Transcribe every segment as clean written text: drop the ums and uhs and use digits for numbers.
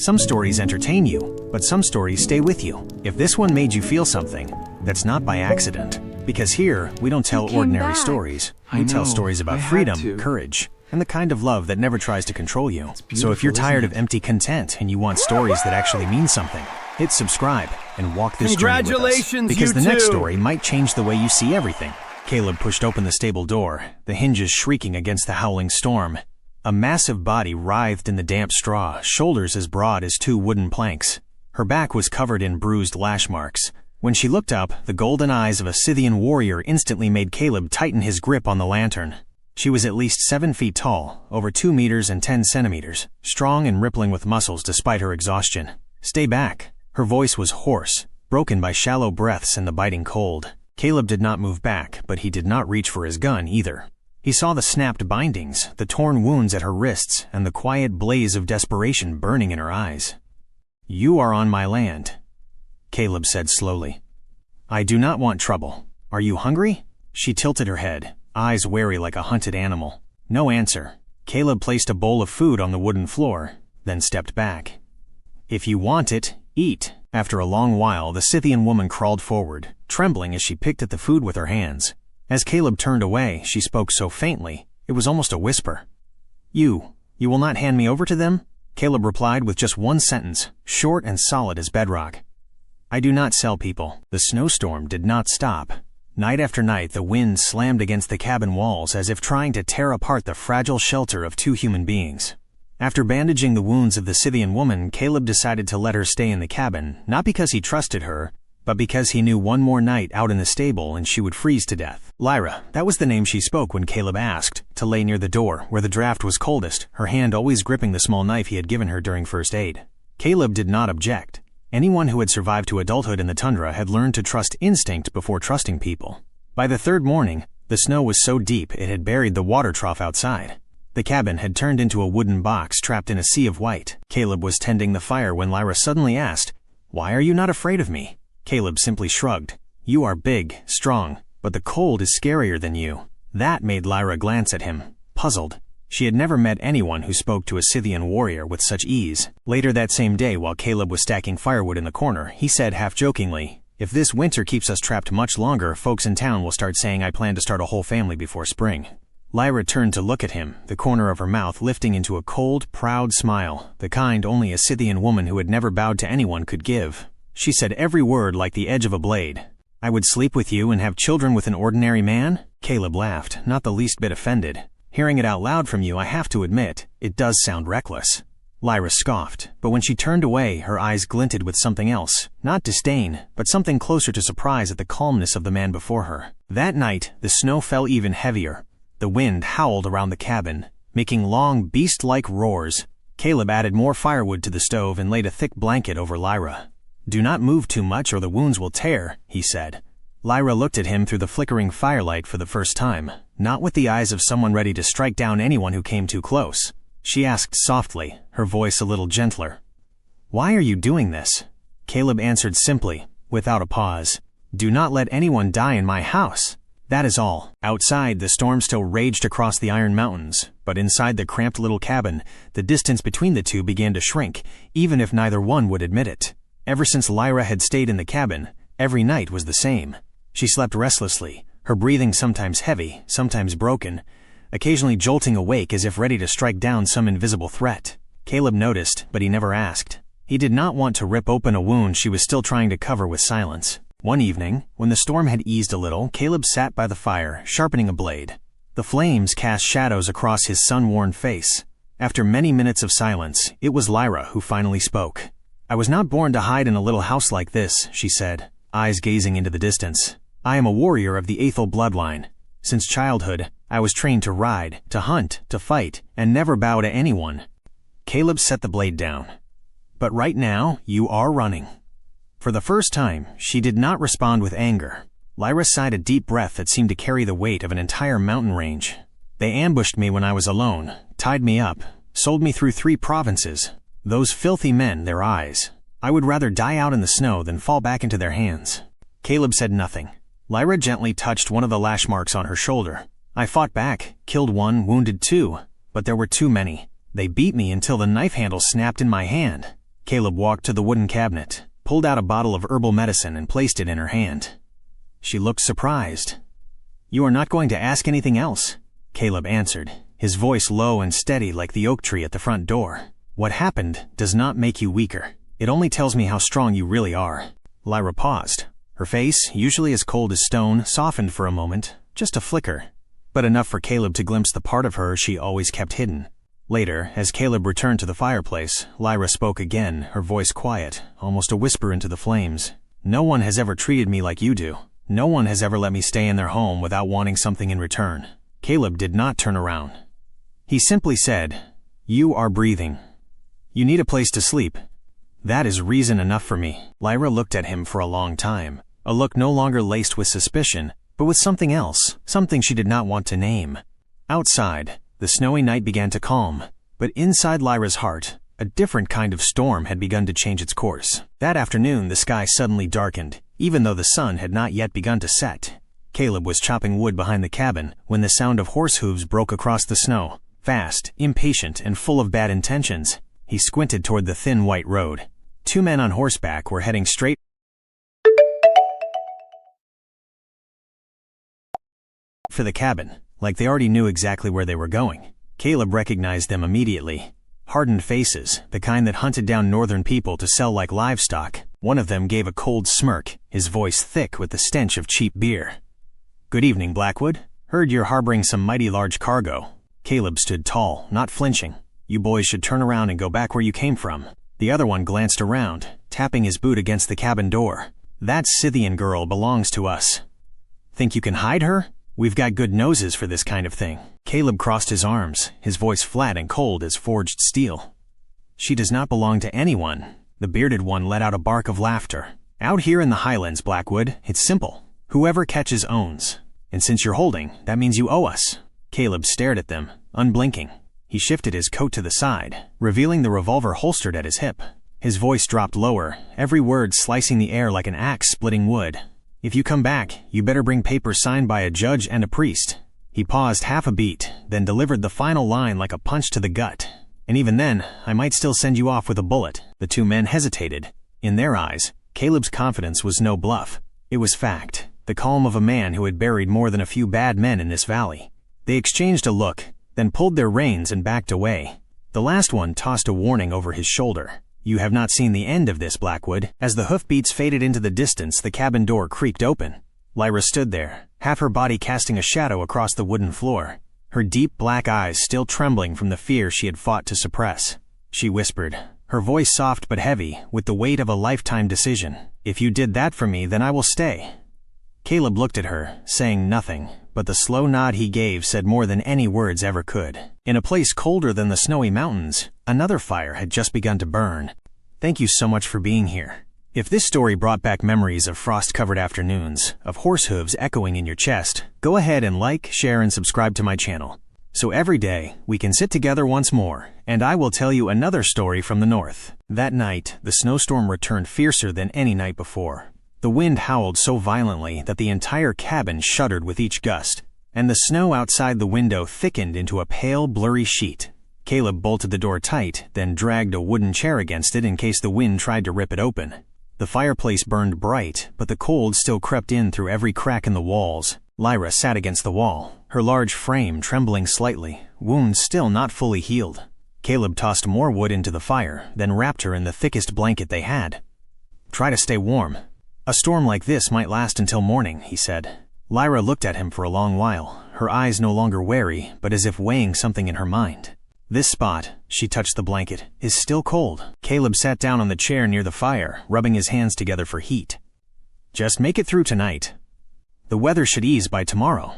Some stories entertain you, but some stories stay with you. If this one made you feel something, that's not by accident. Because here, we don't tell ordinary stories. We tell stories about freedom, courage, and the kind of love that never tries to control you. So if you're tired of empty content and you want stories that actually mean something, hit subscribe and walk this journey with us. Because the next story might change the way you see everything. Caleb pushed open the stable door, the hinges shrieking against the howling storm. A massive body writhed in the damp straw, shoulders as broad as 2 wooden planks. Her back was covered in bruised lash marks. When she looked up, the golden eyes of a Scythian warrior instantly made Caleb tighten his grip on the lantern. She was at least 7 feet tall, over 2 meters and 10 centimeters, strong and rippling with muscles despite her exhaustion. "Stay back." Her voice was hoarse, broken by shallow breaths and the biting cold. Caleb did not move back, but he did not reach for his gun either. He saw the snapped bindings, the torn wounds at her wrists, and the quiet blaze of desperation burning in her eyes. "You are on my land," Caleb said slowly. "I do not want trouble. Are you hungry?" She tilted her head, eyes wary like a hunted animal. No answer. Caleb placed a bowl of food on the wooden floor, then stepped back. "If you want it, eat." After a long while, the Scythian woman crawled forward, trembling as she picked at the food with her hands. As Caleb turned away, she spoke so faintly, it was almost a whisper. You will not hand me over to them?" Caleb replied with just one sentence, short and solid as bedrock. "I do not sell people." The snowstorm did not stop. Night after night, the wind slammed against the cabin walls as if trying to tear apart the fragile shelter of 2 human beings. After bandaging the wounds of the Scythian woman, Caleb decided to let her stay in the cabin, not because he trusted her, but because he knew one more night out in the stable and she would freeze to death. Lyra, that was the name she spoke when Caleb asked, to lay near the door, where the draft was coldest, her hand always gripping the small knife he had given her during first aid. Caleb did not object. Anyone who had survived to adulthood in the tundra had learned to trust instinct before trusting people. By the 3rd morning, the snow was so deep it had buried the water trough outside. The cabin had turned into a wooden box trapped in a sea of white. Caleb was tending the fire when Lyra suddenly asked, "Why are you not afraid of me?" Caleb simply shrugged. "You are big, strong, but the cold is scarier than you." That made Lyra glance at him, puzzled. She had never met anyone who spoke to a Scythian warrior with such ease. Later that same day, while Caleb was stacking firewood in the corner, he said half-jokingly, "If this winter keeps us trapped much longer, folks in town will start saying I plan to start a whole family before spring." Lyra turned to look at him, the corner of her mouth lifting into a cold, proud smile, the kind only a Scythian woman who had never bowed to anyone could give. She said every word like the edge of a blade. "I would sleep with you and have children with an ordinary man?" Caleb laughed, not the least bit offended. "Hearing it out loud from you, I have to admit, it does sound reckless." Lyra scoffed, but when she turned away, her eyes glinted with something else, not disdain, but something closer to surprise at the calmness of the man before her. That night, the snow fell even heavier. The wind howled around the cabin, making long, beast-like roars. Caleb added more firewood to the stove and laid a thick blanket over Lyra. "Do not move too much or the wounds will tear," he said. Lyra looked at him through the flickering firelight for the first time, not with the eyes of someone ready to strike down anyone who came too close. She asked softly, her voice a little gentler, "Why are you doing this?" Caleb answered simply, without a pause, "Do not let anyone die in my house. That is all." Outside, the storm still raged across the Iron Mountains, but inside the cramped little cabin, the distance between the two began to shrink, even if neither one would admit it. Ever since Lyra had stayed in the cabin, every night was the same. She slept restlessly, her breathing sometimes heavy, sometimes broken, occasionally jolting awake as if ready to strike down some invisible threat. Caleb noticed, but he never asked. He did not want to rip open a wound she was still trying to cover with silence. One evening, when the storm had eased a little, Caleb sat by the fire, sharpening a blade. The flames cast shadows across his sun-worn face. After many minutes of silence, it was Lyra who finally spoke. "I was not born to hide in a little house like this," she said, eyes gazing into the distance. "I am a warrior of the Aethel bloodline. Since childhood, I was trained to ride, to hunt, to fight, and never bow to anyone." Caleb set the blade down. "But right now, you are running." For the first time, she did not respond with anger. Lyra sighed a deep breath that seemed to carry the weight of an entire mountain range. "They ambushed me when I was alone, tied me up, sold me through 3 provinces. Those filthy men, their eyes. I would rather die out in the snow than fall back into their hands." Caleb said nothing. Lyra gently touched one of the lash marks on her shoulder. "I fought back, killed 1, wounded 2, but there were too many. They beat me until the knife handle snapped in my hand. Caleb walked to the wooden cabinet, pulled out a bottle of herbal medicine and placed it in her hand. She looked surprised. "You are not going to ask anything else?" Caleb answered, his voice low and steady like the oak tree at the front door. "What happened does not make you weaker. It only tells me how strong you really are." Lyra paused. Her face, usually as cold as stone, softened for a moment, just a flicker, but enough for Caleb to glimpse the part of her she always kept hidden. Later, as Caleb returned to the fireplace, Lyra spoke again, her voice quiet, almost a whisper into the flames. "No one has ever treated me like you do. No one has ever let me stay in their home without wanting something in return." Caleb did not turn around. He simply said, "You are breathing. You need a place to sleep. That is reason enough for me." Lyra looked at him for a long time, a look no longer laced with suspicion, but with something else, something she did not want to name. Outside, the snowy night began to calm, but inside Lyra's heart, a different kind of storm had begun to change its course. That afternoon, the sky suddenly darkened, even though the sun had not yet begun to set. Caleb was chopping wood behind the cabin when the sound of horse hooves broke across the snow. Fast, impatient, and full of bad intentions, he squinted toward the thin white road. 2 men on horseback were heading straight for the cabin, like they already knew exactly where they were going. Caleb recognized them immediately. Hardened faces, the kind that hunted down northern people to sell like livestock. One of them gave a cold smirk, his voice thick with the stench of cheap beer. "Good evening, Blackwood. Heard you're harboring some mighty large cargo." Caleb stood tall, not flinching. "You boys should turn around and go back where you came from." The other one glanced around, tapping his boot against the cabin door. "That Scythian girl belongs to us. Think you can hide her? We've got good noses for this kind of thing." Caleb crossed his arms, his voice flat and cold as forged steel. "She does not belong to anyone." The bearded one let out a bark of laughter. "Out here in the highlands, Blackwood, it's simple. Whoever catches owns. And since you're holding, that means you owe us." Caleb stared at them, unblinking. He shifted his coat to the side, revealing the revolver holstered at his hip. His voice dropped lower, every word slicing the air like an axe splitting wood. "If you come back, you better bring papers signed by a judge and a priest." He paused half a beat, then delivered the final line like a punch to the gut. "And even then, I might still send you off with a bullet." The 2 men hesitated. In their eyes, Caleb's confidence was no bluff. It was fact, the calm of a man who had buried more than a few bad men in this valley. They exchanged a look, then pulled their reins and backed away. The last one tossed a warning over his shoulder. "You have not seen the end of this, Blackwood." As the hoofbeats faded into the distance, the cabin door creaked open. Lyra stood there, half her body casting a shadow across the wooden floor, her deep black eyes still trembling from the fear she had fought to suppress. She whispered, her voice soft but heavy, with the weight of a lifetime decision. "If you did that for me, then I will stay." Caleb looked at her, saying nothing, but the slow nod he gave said more than any words ever could. In a place colder than the snowy mountains, another fire had just begun to burn. "Thank you so much for being here." If this story brought back memories of frost-covered afternoons, of horse hooves echoing in your chest, go ahead and like, share, and subscribe to my channel. So every day, we can sit together once more, and I will tell you another story from the north. That night, the snowstorm returned fiercer than any night before. The wind howled so violently that the entire cabin shuddered with each gust, and the snow outside the window thickened into a pale, blurry sheet. Caleb bolted the door tight, then dragged a wooden chair against it in case the wind tried to rip it open. The fireplace burned bright, but the cold still crept in through every crack in the walls. Lyra sat against the wall, her large frame trembling slightly, wounds still not fully healed. Caleb tossed more wood into the fire, then wrapped her in the thickest blanket they had. "Try to stay warm. A storm like this might last until morning," he said. Lyra looked at him for a long while, her eyes no longer wary, but as if weighing something in her mind. "This spot," she touched the blanket, "is still cold." Caleb sat down on the chair near the fire, rubbing his hands together for heat. "Just make it through tonight. The weather should ease by tomorrow."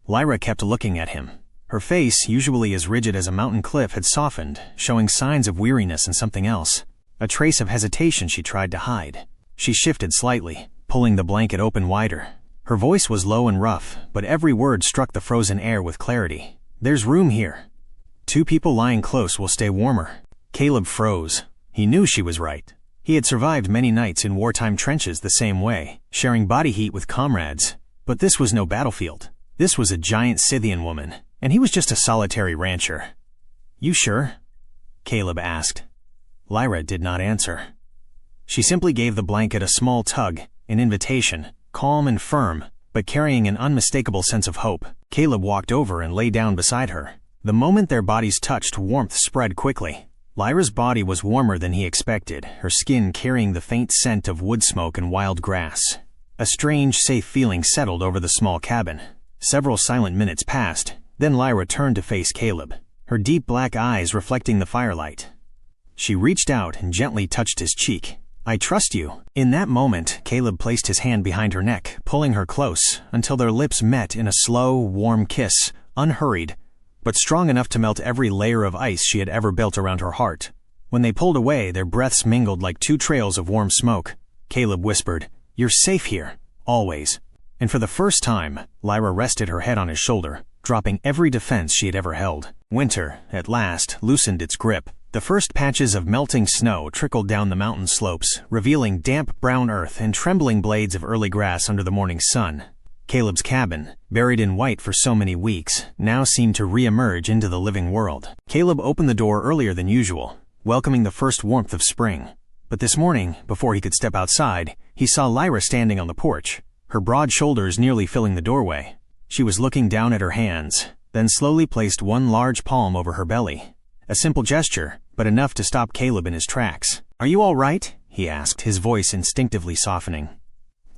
Lyra kept looking at him. Her face, usually as rigid as a mountain cliff, had softened, showing signs of weariness and something else. A trace of hesitation she tried to hide. She shifted slightly, pulling the blanket open wider. Her voice was low and rough, but every word struck the frozen air with clarity. "There's room here. 2 people lying close will stay warmer." Caleb froze. He knew she was right. He had survived many nights in wartime trenches the same way, sharing body heat with comrades. But this was no battlefield. This was a giant Scythian woman, and he was just a solitary rancher. "You sure?" Caleb asked. Lyra did not answer. She simply gave the blanket a small tug, an invitation, calm and firm, but carrying an unmistakable sense of hope. Caleb walked over and lay down beside her. The moment their bodies touched, warmth spread quickly. Lyra's body was warmer than he expected, her skin carrying the faint scent of wood smoke and wild grass. A strange, safe feeling settled over the small cabin. Several silent minutes passed, then Lyra turned to face Caleb, her deep black eyes reflecting the firelight. She reached out and gently touched his cheek. "I trust you." In that moment, Caleb placed his hand behind her neck, pulling her close, until their lips met in a slow, warm kiss, unhurried, but strong enough to melt every layer of ice she had ever built around her heart. When they pulled away, their breaths mingled like two trails of warm smoke. Caleb whispered, "You're safe here, always." And for the first time, Lyra rested her head on his shoulder, dropping every defense she had ever held. Winter, at last, loosened its grip. The first patches of melting snow trickled down the mountain slopes, revealing damp brown earth and trembling blades of early grass under the morning sun. Caleb's cabin, buried in white for so many weeks, now seemed to re-emerge into the living world. Caleb opened the door earlier than usual, welcoming the first warmth of spring. But this morning, before he could step outside, he saw Lyra standing on the porch, her broad shoulders nearly filling the doorway. She was looking down at her hands, then slowly placed one large palm over her belly. A simple gesture, but enough to stop Caleb in his tracks. "Are you all right?" he asked, his voice instinctively softening.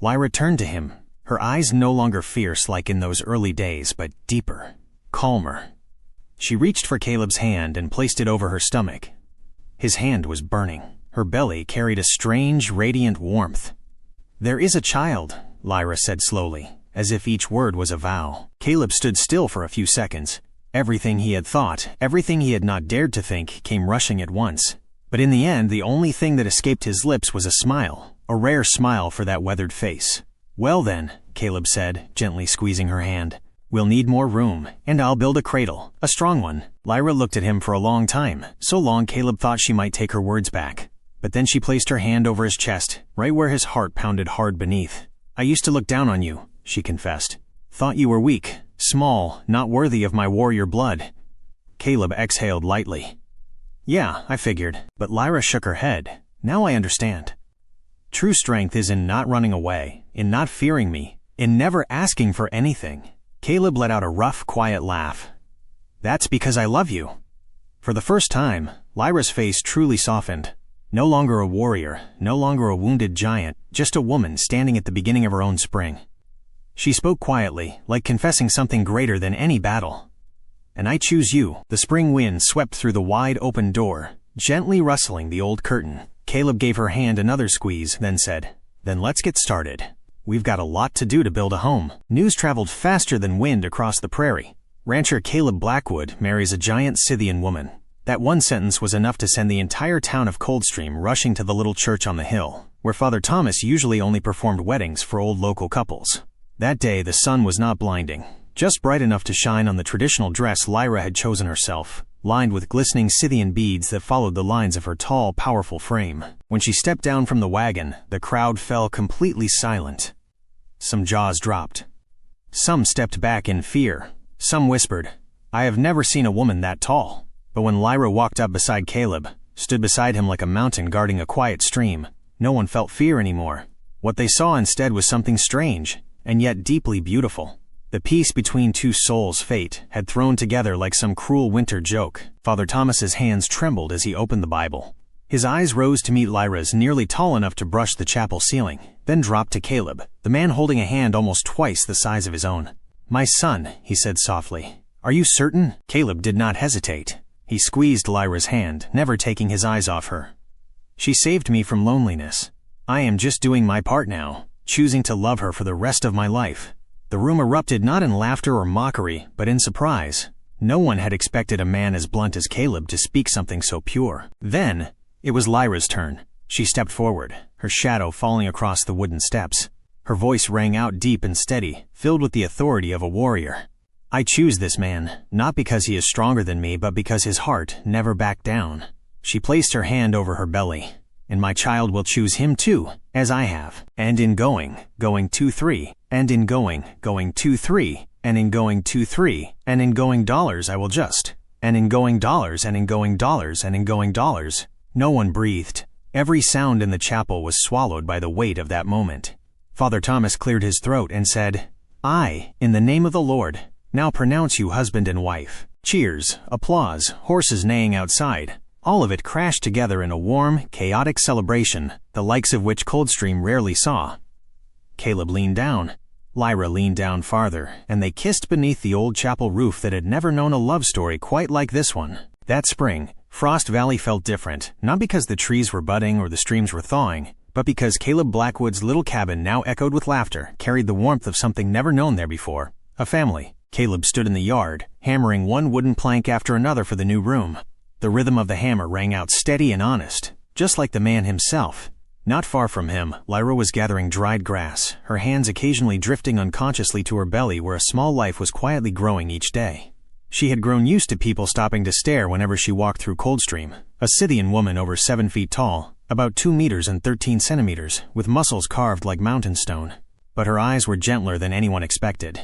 Lyra turned to him, her eyes no longer fierce like in those early days, but deeper, calmer. She reached for Caleb's hand and placed it over her stomach. His hand was burning. Her belly carried a strange, radiant warmth. "There is a child," Lyra said slowly, as if each word was a vow. Caleb stood still for a few seconds. Everything he had thought, everything he had not dared to think, came rushing at once. But in the end, the only thing that escaped his lips was a smile, a rare smile for that weathered face. "Well then," Caleb said, gently squeezing her hand, "we'll need more room, and I'll build a cradle, a strong one." Lyra looked at him for a long time, so long Caleb thought she might take her words back. But then she placed her hand over his chest, right where his heart pounded hard beneath. "I used to look down on you," she confessed. "Thought you were weak, small, not worthy of my warrior blood." Caleb exhaled lightly. "Yeah, I figured." But Lyra shook her head. "Now I understand. True strength is in not running away, in not fearing me, in never asking for anything." Caleb let out a rough, quiet laugh. "That's because I love you." For the first time, Lyra's face truly softened. No longer a warrior, no longer a wounded giant, just a woman standing at the beginning of her own spring. She spoke quietly, like confessing something greater than any battle. "And I choose you." The spring wind swept through the wide open door, gently rustling the old curtain. Caleb gave her hand another squeeze, then said, "Then let's get started. We've got a lot to do to build a home." News traveled faster than wind across the prairie. Rancher Caleb Blackwood marries a giant Scythian woman. That one sentence was enough to send the entire town of Coldstream rushing to the little church on the hill, where Father Thomas usually only performed weddings for old local couples. That day the sun was not blinding, just bright enough to shine on the traditional dress Lyra had chosen herself, lined with glistening Scythian beads that followed the lines of her tall, powerful frame. When she stepped down from the wagon, the crowd fell completely silent. Some jaws dropped. Some stepped back in fear. Some whispered, "I have never seen a woman that tall." But when Lyra walked up beside Caleb, stood beside him like a mountain guarding a quiet stream, no one felt fear anymore. What they saw instead was something strange, and yet deeply beautiful. The peace between two souls fate had thrown together like some cruel winter joke. Father Thomas's hands trembled as he opened the Bible. His eyes rose to meet Lyra's, nearly tall enough to brush the chapel ceiling, then dropped to Caleb, the man holding a hand almost twice the size of his own. "My son," he said softly, "are you certain?" Caleb did not hesitate. He squeezed Lyra's hand, never taking his eyes off her. "She saved me from loneliness. I am just doing my part now, choosing to love her for the rest of my life." The room erupted not in laughter or mockery, but in surprise. No one had expected a man as blunt as Caleb to speak something so pure. Then, it was Lyra's turn. She stepped forward, her shadow falling across the wooden steps. Her voice rang out deep and steady, filled with the authority of a warrior. "I choose this man, not because he is stronger than me, but because his heart never backed down." She placed her hand over her belly. "And my child will choose him too, as I have. And in going 2-3, and in going 2-3, and in going 2-3, and in going dollars I will just, and in going dollars, and in going dollars, and in going dollars, No one breathed. Every sound in the chapel was swallowed by the weight of that moment. Father Thomas cleared his throat and said, "I, in the name of the Lord, now pronounce you husband and wife." Cheers, applause, horses neighing outside. All of it crashed together in a warm, chaotic celebration, the likes of which Coldstream rarely saw. Caleb leaned down. Lyra leaned down farther, and they kissed beneath the old chapel roof that had never known a love story quite like this one. That spring, Frost Valley felt different, not because the trees were budding or the streams were thawing, but because Caleb Blackwood's little cabin now echoed with laughter, carried the warmth of something never known there before, a family. Caleb stood in the yard, hammering one wooden plank after another for the new room. The rhythm of the hammer rang out steady and honest, just like the man himself. Not far from him, Lyra was gathering dried grass, her hands occasionally drifting unconsciously to her belly where a small life was quietly growing each day. She had grown used to people stopping to stare whenever she walked through Coldstream, a Scythian woman over 7 feet tall, about 2 meters and 13 centimeters, with muscles carved like mountain stone. But her eyes were gentler than anyone expected.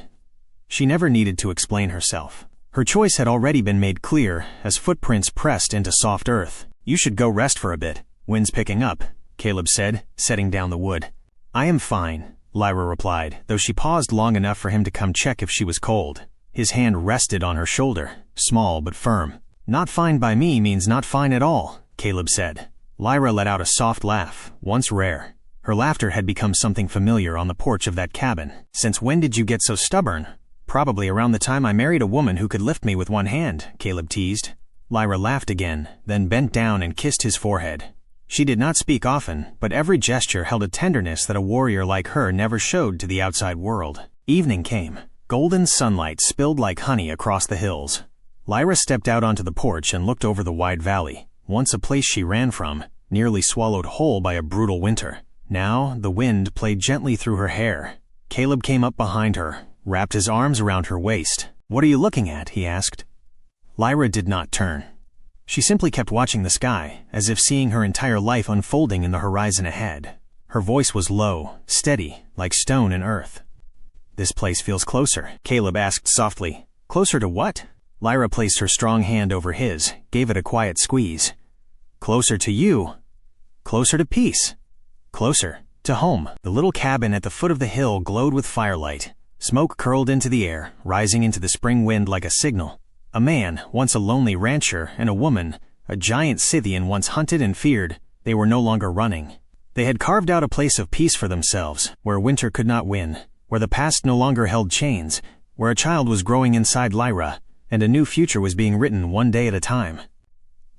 She never needed to explain herself. Her choice had already been made clear as footprints pressed into soft earth. "You should go rest for a bit. Wind's picking up," Caleb said, setting down the wood. "I am fine," Lyra replied, though she paused long enough for him to come check if she was cold. His hand rested on her shoulder, small but firm. "Not fine by me means not fine at all," Caleb said. Lyra let out a soft laugh, once rare. Her laughter had become something familiar on the porch of that cabin. "Since when did you get so stubborn?" "Probably around the time I married a woman who could lift me with one hand," Caleb teased. Lyra laughed again, then bent down and kissed his forehead. She did not speak often, but every gesture held a tenderness that a warrior like her never showed to the outside world. Evening came. Golden sunlight spilled like honey across the hills. Lyra stepped out onto the porch and looked over the wide valley, once a place she ran from, nearly swallowed whole by a brutal winter. Now the wind played gently through her hair. Caleb came up behind her, wrapped his arms around her waist. "What are you looking at?" he asked. Lyra did not turn. She simply kept watching the sky, as if seeing her entire life unfolding in the horizon ahead. Her voice was low, steady, like stone and earth. "This place feels closer," Caleb asked softly. "Closer to what?" Lyra placed her strong hand over his, gave it a quiet squeeze. "Closer to you. Closer to peace. Closer to home." The little cabin at the foot of the hill glowed with firelight. Smoke curled into the air, rising into the spring wind like a signal. A man, once a lonely rancher, and a woman, a giant Scythian once hunted and feared, they were no longer running. They had carved out a place of peace for themselves, where winter could not win, where the past no longer held chains, where a child was growing inside Lyra, and a new future was being written one day at a time.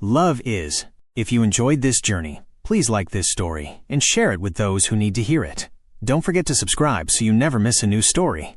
Love is. If you enjoyed this journey, please like this story and share it with those who need to hear it. Don't forget to subscribe so you never miss a new story.